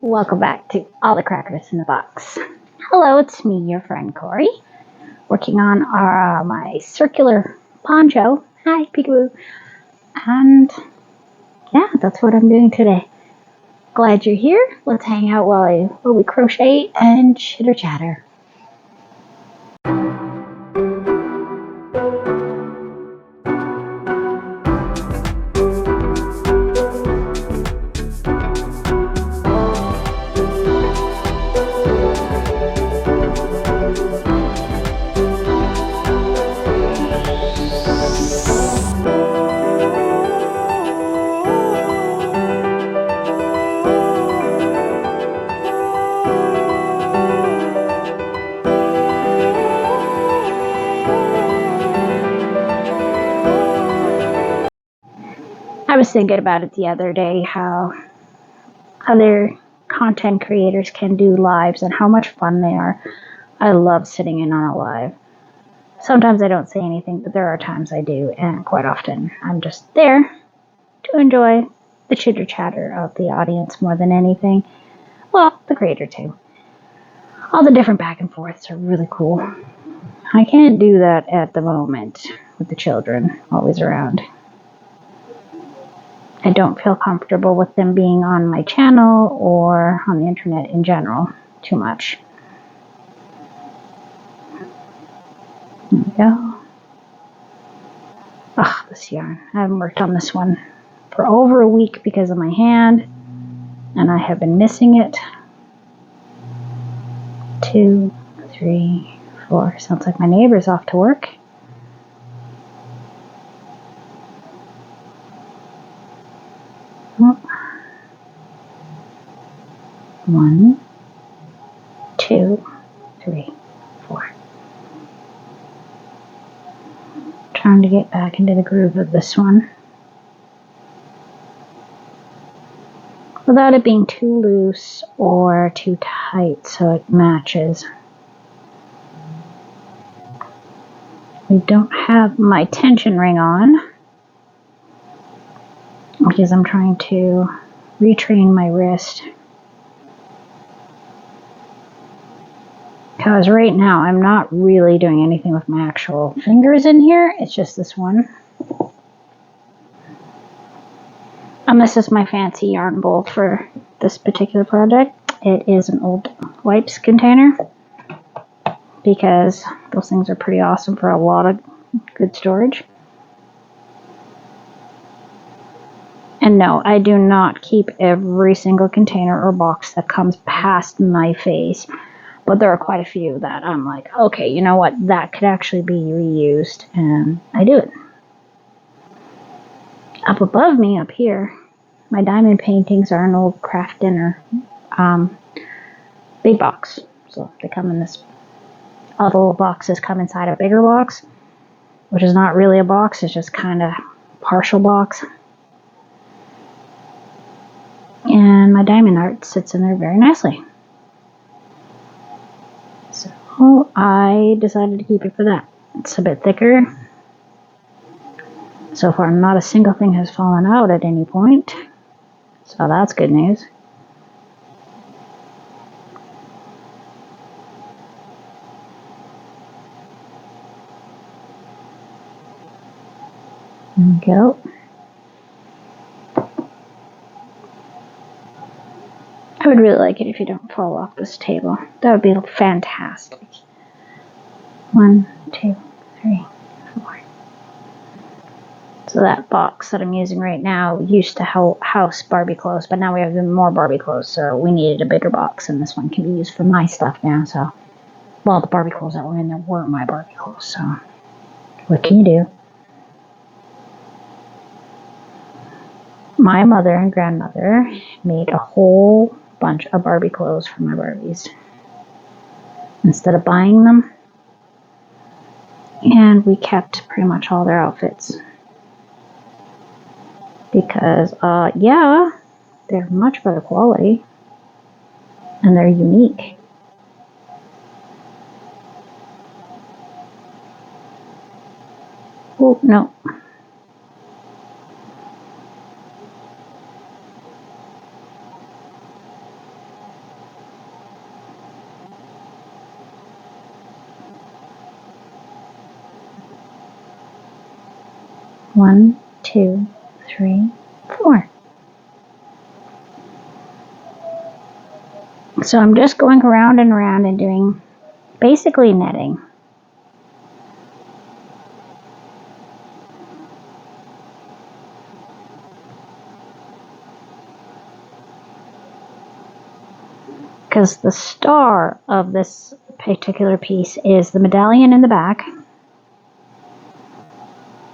Welcome back to All the Crackers in the Box. Hello, it's me, your friend Corey, working on my circular poncho. Hi, peekaboo. And yeah, that's what I'm doing today. Glad you're here. Let's hang out while we crochet and chitter chatter. I was thinking about it the other day, how other content creators can do lives and how much fun they are. I love sitting in on a live. Sometimes I don't say anything, but there are times I do, and quite often I'm just there to enjoy the chitter chatter of the audience more than anything. Well, the creator too. All the different back and forths are really cool. I can't do that at the moment with the children always around. I don't feel comfortable with them being on my channel or on the internet in general too much. There we go. Ugh, this yarn. I haven't worked on this one for over a week because of my hand, and I have been missing it. 2, 3, 4. Sounds like my neighbor's off to work. Oh. 1, 2, 3, 4. Trying to get back into the groove of this one without it being too loose or too tight so it matches. We don't have my tension ring on because I'm trying to retrain my wrist. Because right now I'm not really doing anything with my actual fingers in here. It's just this one. And this is my fancy yarn bowl for this particular project. It is an old wipes container because those things are pretty awesome for a lot of good storage. And no, I do not keep every single container or box that comes past my face. But there are quite a few that I'm like, okay, you know what? That could actually be reused. And I do it. Up above me, up here, my diamond paintings are an old craft dinner big box. So they come in this, all the little boxes come inside a bigger box, which is not really a box. It's just kind of partial box. And my diamond art sits in there very nicely. So I decided to keep it for that. It's a bit thicker. So far, not a single thing has fallen out at any point. So that's good news. There we go. I would really like it if you don't fall off this table. That would be fantastic. 1, 2, 3, 4. So that box that I'm using right now used to house Barbie clothes, but now we have even more Barbie clothes, so we needed a bigger box, and this one can be used for my stuff now. So, well, the Barbie clothes that were in there weren't my Barbie clothes, so what can you do? My mother and grandmother made a whole bunch of Barbie clothes for my Barbies instead of buying them, and we kept pretty much all their outfits because yeah, they're much better quality and they're unique. Oh no. 1, 2, 3, 4. So I'm just going around and around and doing basically netting. Because the star of this particular piece is the medallion in the back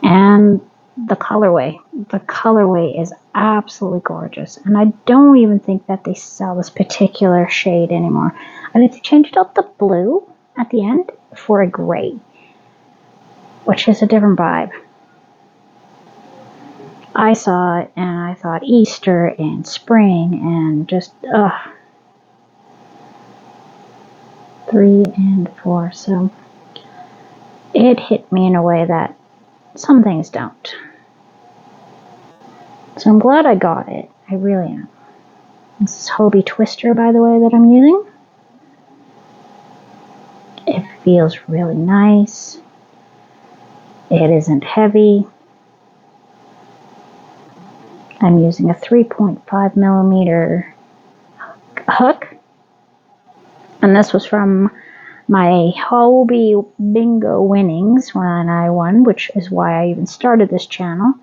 and the colorway. The colorway is absolutely gorgeous, and I don't even think that they sell this particular shade anymore. I think they changed out the blue at the end for a gray, which is a different vibe. I saw it and I thought Easter and spring and just 3 and 4. So it hit me in a way that some things don't. So I'm glad I got it. I really am. This is Hobie Twister, by the way, that I'm using. It feels really nice. It isn't heavy. I'm using a 3.5 millimeter hook. And this was from my Hobie Bingo winnings when I won, which is why I even started this channel.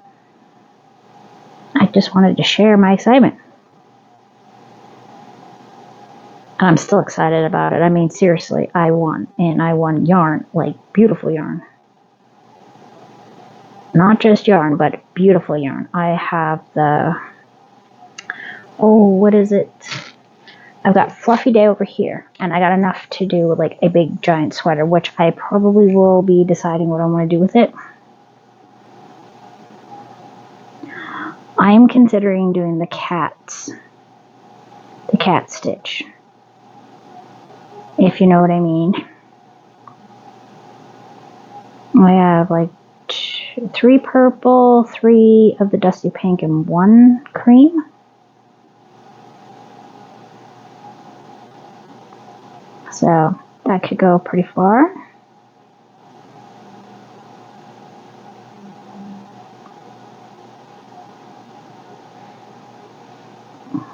I just wanted to share my excitement. And I'm still excited about it. I mean, seriously, I won. And I won yarn, like beautiful yarn. Not just yarn, but beautiful yarn. I have the, what is it? I've got Fluffy Day over here, and I got enough to do like a big giant sweater, which I probably will be deciding what I want to do with it. I am considering doing the cat stitch, if you know what I mean. I have like 3 purple, 3 of the dusty pink, and 1 cream. So that could go pretty far.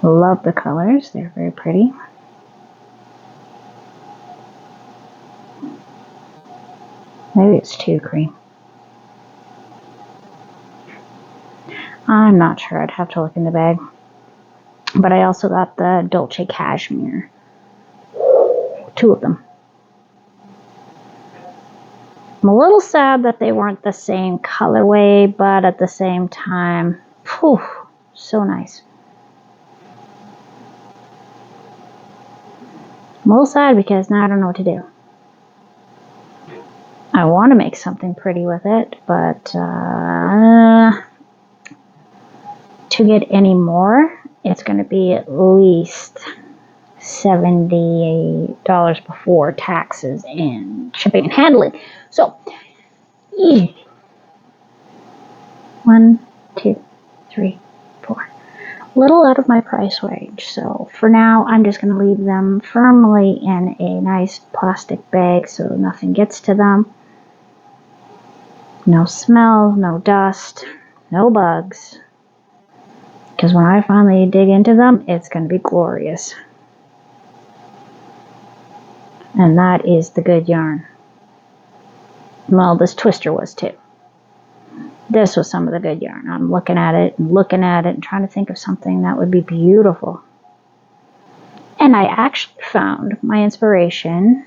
Love the colors. They're very pretty. Maybe it's 2 cream. I'm not sure. I'd have to look in the bag. But I also got the Dolce Cashmere. 2 of them. I'm a little sad that they weren't the same colorway, but at the same time, whew, so nice. I'm a little sad because now I don't know what to do. I want to make something pretty with it, but to get any more, it's going to be at least $70 before taxes and shipping and handling. So, 1, 2, 3, 4. Little out of my price range, so for now I'm just going to leave them firmly in a nice plastic bag so nothing gets to them. No smell, no dust, no bugs. Because when I finally dig into them, it's going to be glorious. And that is the good yarn. Well, this twister was too. This was some of the good yarn. I'm looking at it and trying to think of something that would be beautiful. And I actually found my inspiration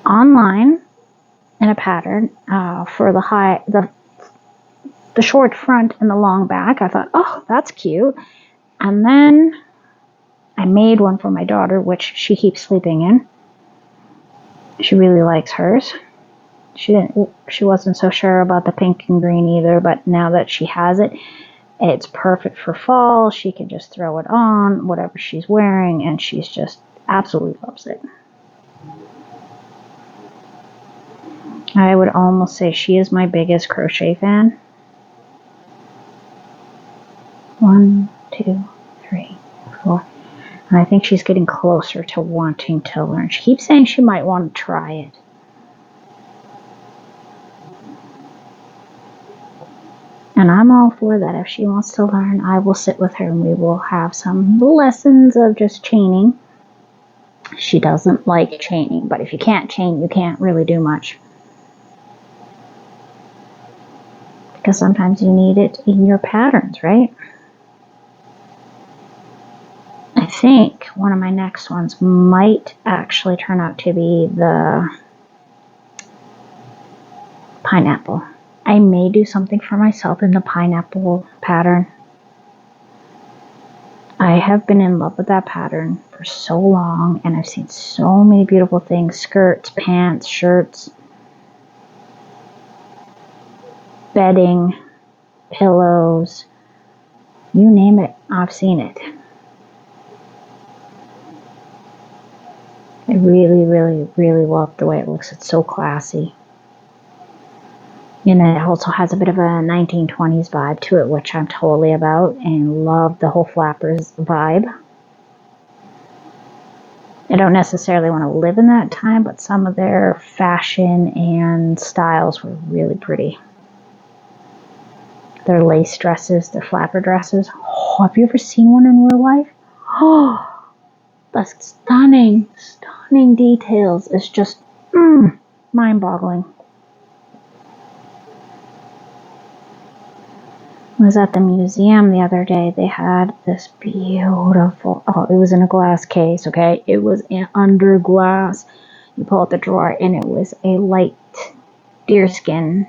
online in a pattern for the short front and the long back. I thought, oh, that's cute. And then I made one for my daughter, which she keeps sleeping in. She really likes hers. She wasn't so sure about the pink and green either, but now that she has it, it's perfect for fall. She can just throw it on, whatever she's wearing, and she's just absolutely loves it. I would almost say she is my biggest crochet fan. 1, 2, 3, 4. And I think she's getting closer to wanting to learn. She keeps saying she might want to try it. I'm all for that. If she wants to learn, I will sit with her and we will have some lessons of just chaining. She doesn't like chaining, but if you can't chain, you can't really do much. Because sometimes you need it in your patterns, right? I think one of my next ones might actually turn out to be the pineapple. I may do something for myself in the pineapple pattern. I have been in love with that pattern for so long, and I've seen so many beautiful things, skirts, pants, shirts, bedding, pillows, you name it, I've seen it. I really, really, really love the way it looks. It's so classy. And it also has a bit of a 1920s vibe to it, which I'm totally about, and love the whole flappers vibe. I don't necessarily want to live in that time, but some of their fashion and styles were really pretty. Their lace dresses, their flapper dresses. Oh, have you ever seen one in real life? Oh, the stunning details. It's just mind-boggling. I was at the museum the other day. They had this beautiful, it was in a glass case, okay? It was under glass. You pull out the drawer and it was a light deerskin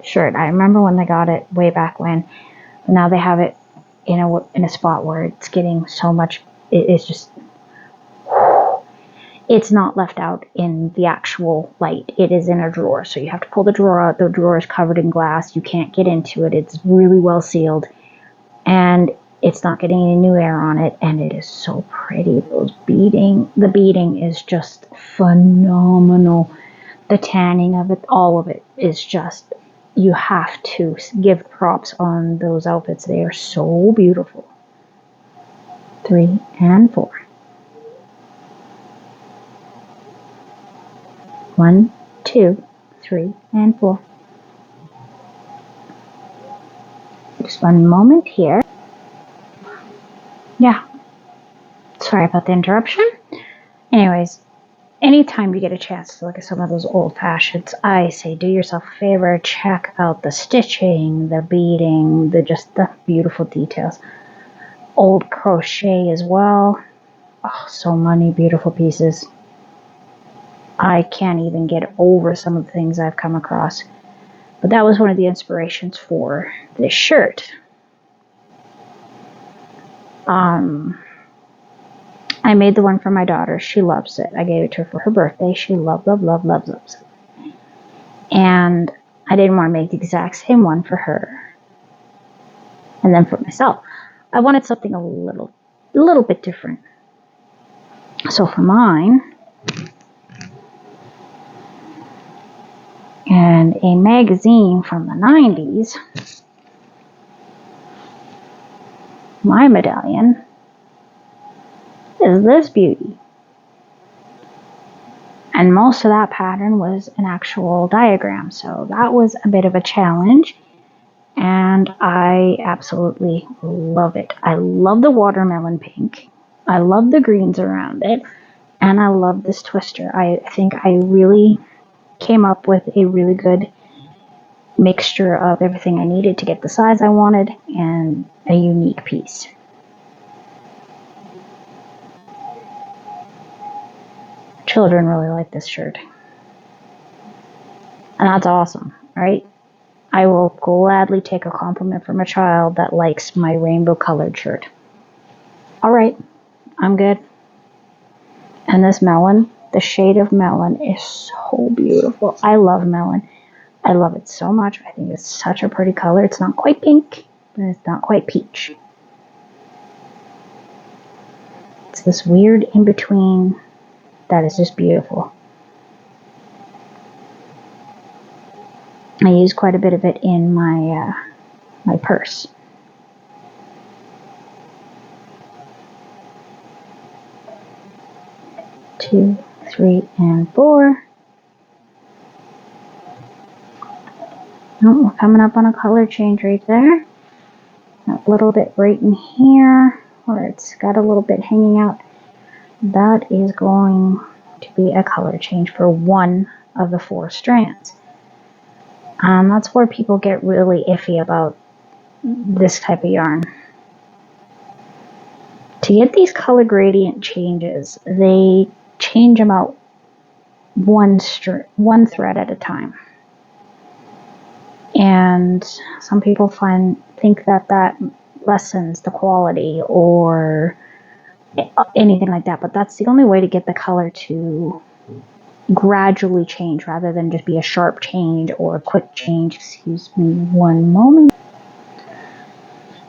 shirt. I remember when they got it way back when. But now they have it in a spot where it's getting so much, it's just, it's not left out in the actual light. It is in a drawer. So you have to pull the drawer out. The drawer is covered in glass. You can't get into it. It's really well sealed. And it's not getting any new air on it. And it is so pretty. The beading is just phenomenal. The tanning of it, all of it is just, you have to give props on those outfits. They are so beautiful. 3 and 4. 1, 2, 3, and 4. Just one moment here. Yeah. Sorry about the interruption. Anyways, anytime you get a chance to look at some of those old fashions, I say do yourself a favor, check out the stitching, the beading, the beautiful details. Old crochet as well. Oh, so many beautiful pieces. I can't even get over some of the things I've come across. But that was one of the inspirations for this shirt. I made the one for my daughter. She loves it. I gave it to her for her birthday. She loves it. And I didn't want to make the exact same one for her. And then for myself, I wanted something a little bit different. So for mine, and a magazine from the 90s, my medallion is this beauty. And most of that pattern was an actual diagram, so that was a bit of a challenge, and I absolutely love it. I love the watermelon pink, I love the greens around it, and I love this twister. I think I really came up with a really good mixture of everything I needed to get the size I wanted and a unique piece. Children really like this shirt. And that's awesome, right? I will gladly take a compliment from a child that likes my rainbow colored shirt. All right, I'm good. And this melon, the shade of melon is so beautiful. I love melon. I love it so much. I think it's such a pretty color. It's not quite pink, but it's not quite peach. It's this weird in-between that is just beautiful. I use quite a bit of it in my purse. Two, 3, and 4. Oh, we're coming up on a color change right there. That little bit right in here, where it's got a little bit hanging out, that is going to be a color change for one of the 4 strands. That's where people get really iffy about this type of yarn. To get these color gradient changes, they change them out one thread at a time. And some people think that lessens the quality or anything like that, but that's the only way to get the color to gradually change rather than just be a sharp change or a quick change. Excuse me one moment.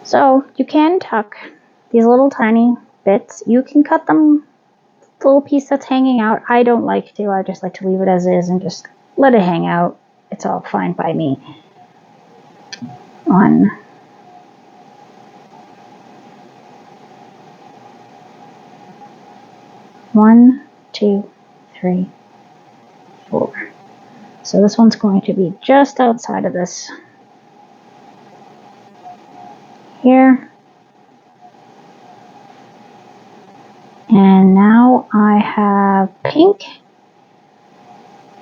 So you can tuck these little tiny bits. You can cut them, the little piece that's hanging out. I don't like to. I just like to leave it as is and just let it hang out. It's all fine by me. 1, 1, 2, 3, 4. So this one's going to be just outside of this here. And now I have pink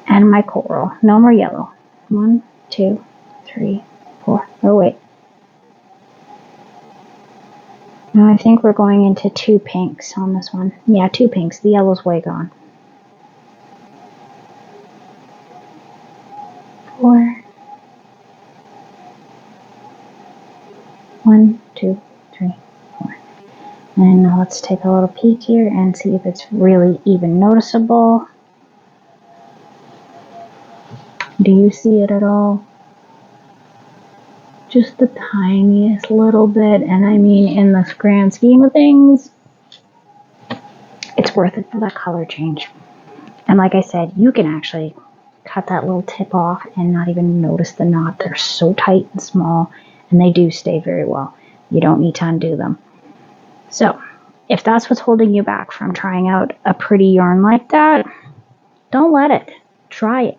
and my coral. No more yellow. 1, 2, 3, 4. Oh wait. No, I think we're going into 2 pinks on this one. Yeah, 2 pinks. The yellow's way gone. 4. 1, 2, 3, 4. And now let's take a little peek here and see if it's really even noticeable. Do you see it at all? Just the tiniest little bit, and I mean, in the grand scheme of things, it's worth it for that color change. And like I said, you can actually cut that little tip off and not even notice the knot. They're so tight and small, and they do stay very well. You don't need to undo them. So if that's what's holding you back from trying out a pretty yarn like that, don't let it. Try it.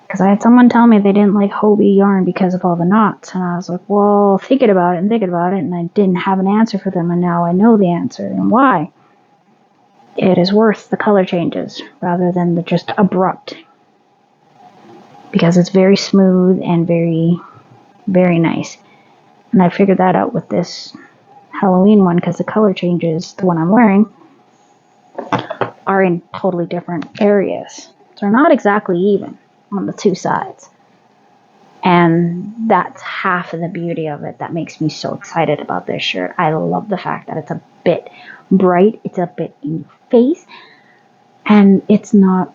Because I had someone tell me they didn't like Hobie yarn because of all the knots. And I was like, well, thinking about it, and I didn't have an answer for them, and now I know the answer and why. It is worth the color changes rather than the just abrupt. Because it's very smooth and very, very nice. And I figured that out with this Halloween one because the color changes, the one I'm wearing, are in totally different areas. So they're not exactly even on the 2 sides. And that's half of the beauty of it that makes me so excited about this shirt. I love the fact that it's a bit bright, it's a bit in your face, and it's not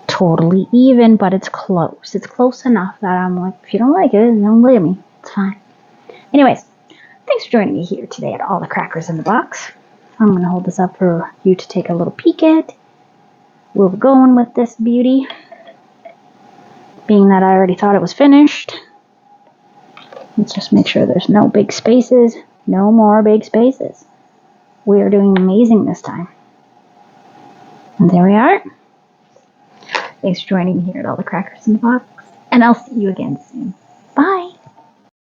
totally even, but it's close. It's close enough that I'm like, if you don't like it, don't blame me. It's fine. Anyways, thanks for joining me here today at All the Crackers in the Box. I'm going to hold this up for you to take a little peek at. We're going with this beauty. Being that I already thought it was finished, let's just make sure there's no big spaces. No more big spaces. We are doing amazing this time. And there we are. Thanks for joining me here at All the Crackers in the Box. And I'll see you again soon. Bye.